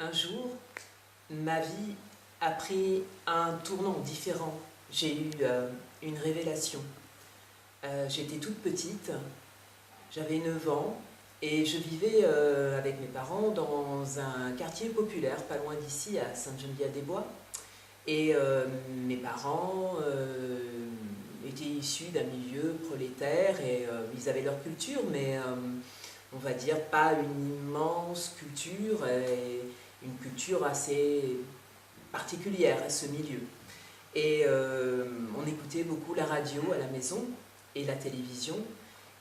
Un jour, ma vie a pris un tournant différent. J'ai eu une révélation. J'étais toute petite, j'avais 9 ans et je vivais avec mes parents dans un quartier populaire, pas loin d'ici, à Sainte-Geneviève-des-Bois. Et mes parents étaient issus d'un milieu prolétaire et ils avaient leur culture, mais on va dire pas une immense culture, et une culture assez particulière à ce milieu. Et on écoutait beaucoup la radio à la maison et la télévision.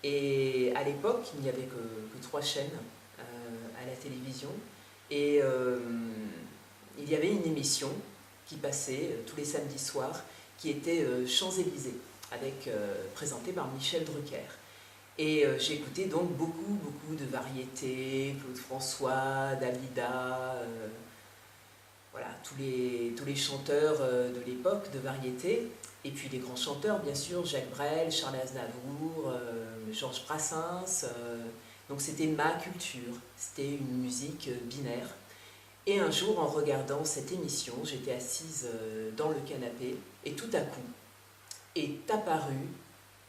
Et à l'époque, il n'y avait que 3 chaînes à la télévision. Et il y avait une émission qui passait tous les samedis soirs, qui était Champs-Élysées, présentée par Michel Drucker. Et j'écoutais donc beaucoup de variétés, Claude François, Dalida, voilà, tous les chanteurs de l'époque de variété. Et puis les grands chanteurs, bien sûr, Jacques Brel, Charles Aznavour, Georges Brassens. Donc c'était ma culture, c'était une musique binaire. Et un jour, en regardant cette émission, j'étais assise dans le canapé, et tout à coup est apparue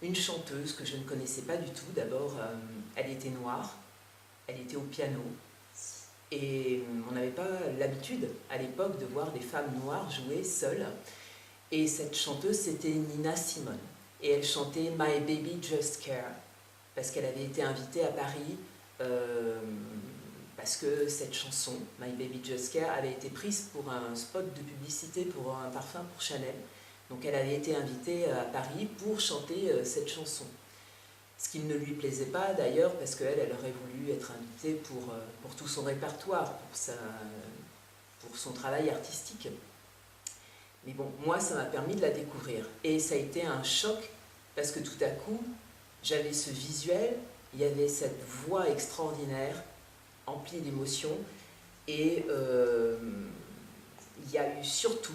une chanteuse que je ne connaissais pas du tout. D'abord, elle était noire, elle était au piano, et on n'avait pas l'habitude à l'époque de voir des femmes noires jouer seules. Et cette chanteuse, c'était Nina Simone. Et elle chantait My Baby Just Care, parce qu'elle avait été invitée à Paris, parce que cette chanson, My Baby Just Care, avait été prise pour un spot de publicité pour un parfum pour Chanel. Donc elle avait été invitée à Paris pour chanter cette chanson. Ce qui ne lui plaisait pas d'ailleurs, parce qu'elle aurait voulu être invitée pour tout son répertoire, pour son travail artistique. Mais bon, moi, ça m'a permis de la découvrir. Et ça a été un choc, parce que tout à coup, j'avais ce visuel, il y avait cette voix extraordinaire, emplie d'émotions, et il y a eu surtout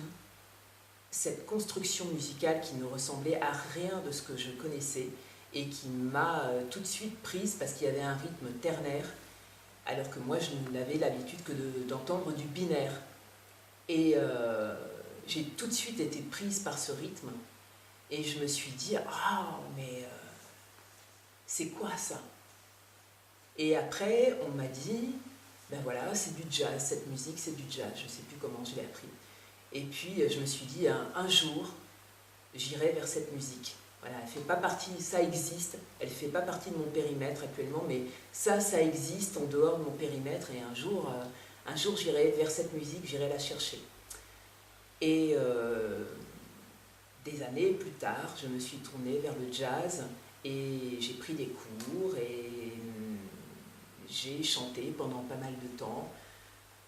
cette construction musicale qui ne ressemblait à rien de ce que je connaissais, et qui m'a tout de suite prise, parce qu'il y avait un rythme ternaire, alors que moi, je n'avais l'habitude que d'entendre du binaire. Et j'ai tout de suite été prise par ce rythme, et je me suis dit, ah, mais c'est quoi ça? Et après, on m'a dit, ben voilà, c'est du jazz, cette musique, c'est du jazz. Je ne sais plus comment je l'ai appris. Et puis, je me suis dit, un jour, j'irai vers cette musique. Voilà, elle fait pas partie, ça existe, elle ne fait pas partie de mon périmètre actuellement, mais ça existe en dehors de mon périmètre, et un jour j'irai vers cette musique, j'irai la chercher. Et des années plus tard, je me suis tournée vers le jazz, et j'ai pris des cours, et j'ai chanté pendant pas mal de temps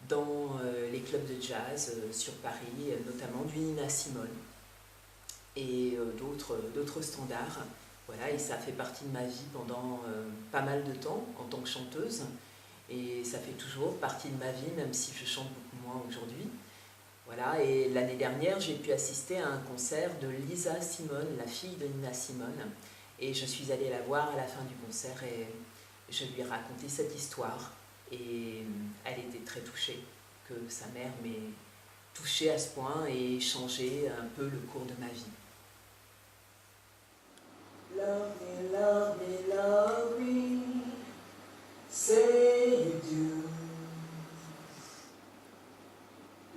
dans les clubs de jazz sur Paris, notamment du Nina Simone et d'autres standards. Voilà, et ça a fait partie de ma vie pendant pas mal de temps en tant que chanteuse, et ça fait toujours partie de ma vie, même si je chante beaucoup moins aujourd'hui. Voilà, et l'année dernière, j'ai pu assister à un concert de Lisa Simone, la fille de Nina Simone, et je suis allée la voir à la fin du concert, et je lui ai raconté cette histoire, et elle était très touchée que sa mère m'ait touchée à ce point et changé un peu le cours de ma vie. Love me, love me, love me, say you do.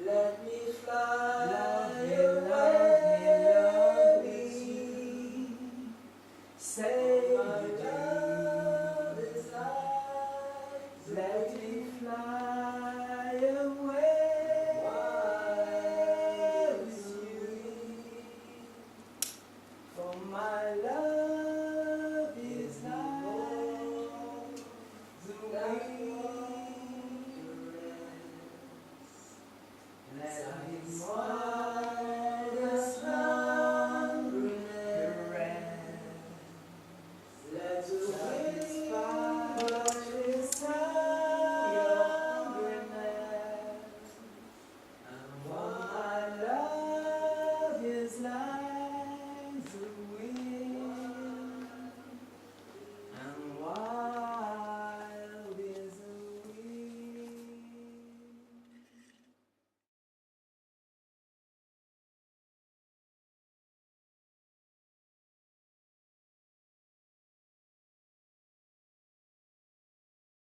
Let me fly, love me, love me, love me, say you do.